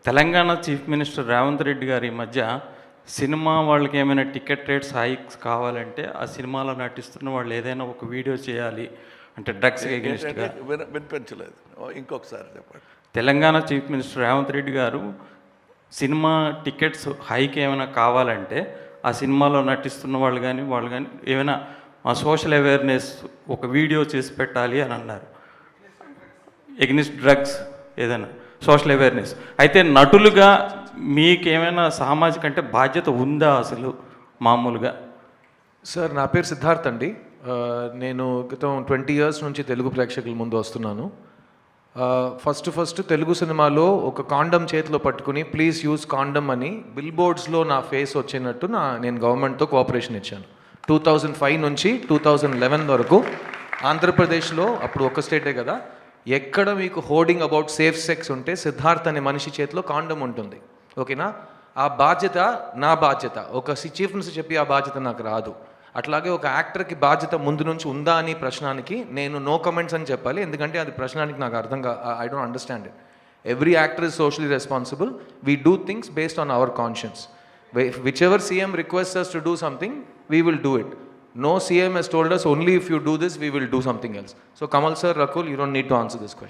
Telangana chief minister Revanth Reddy గారు ఈ మధ్య సినిమా వాళ్ళకి ఏమైనా టికెట్ రేట్స్ హైక్స్ కావాలంటే ఆ సినిమాలో నటిస్తున్న వాళ్ళు ఏదైనా ఒక వీడియో చేయాలి అంటే డ్రగ్స్ ఎగెనిస్ట్గా. వినిపించలేదు, ఇంకొకసారి చెప్పండి. తెలంగాణ చీఫ్ మినిస్టర్ రేవంత్ రెడ్డి గారు సినిమా టికెట్స్ హైక్ ఏమైనా కావాలంటే ఆ సినిమాలో నటిస్తున్న వాళ్ళు కానీ ఏమైనా సోషల్ అవేర్నెస్ ఒక వీడియో చేసి పెట్టాలి అని అన్నారు. ఎగ్నిస్ట్ డ్రగ్స్ ఏదైనా సోషల్ అవేర్నెస్. అయితే నటులుగా మీకేమైనా సామాజిక అంటే బాధ్యత ఉందా అసలు మామూలుగా? సార్, నా పేరు సిద్ధార్థ్ అండి. నేను గతం 20 years నుంచి తెలుగు ప్రేక్షకుల ముందు వస్తున్నాను. ఫస్ట్ తెలుగు సినిమాలో ఒక కాండమ్ చేతిలో పట్టుకుని ప్లీజ్ యూజ్ కాండమ్ అని బిల్ బోర్డ్స్లో నా ఫేస్ వచ్చినట్టు నేను గవర్నమెంట్తో కోఆపరేషన్ ఇచ్చాను. 2005 నుంచి 2011 వరకు ఆంధ్రప్రదేశ్లో, అప్పుడు ఒక స్టేటే కదా, ఎక్కడ మీకు హోర్డింగ్ అబౌట్ సేఫ్ సెక్స్ ఉంటే సిద్ధార్థ్ అనే మనిషి చేతిలో కాండమ్ ఉంటుంది. ఓకేనా? ఆ బాధ్యత నా బాధ్యత. ఒక చీఫ్ మినిస్టర్ చెప్పి ఆ బాధ్యత నాకు రాదు. అట్లాగే ఒక యాక్టర్కి బాధ్యత ముందు నుంచి ఉందా అని ప్రశ్నానికి నేను నో కమెంట్స్ అని చెప్పాలి. ఎందుకంటే అది ప్రశ్నానికి నాకు I don't understand it. Every actor is socially responsible. We do things based on hour conscience. Whichever CM requests us to do something, we will do it. No CM has told us only if you do this, we will do something else. So Kamal sir, Rakul, you don't need to answer this question.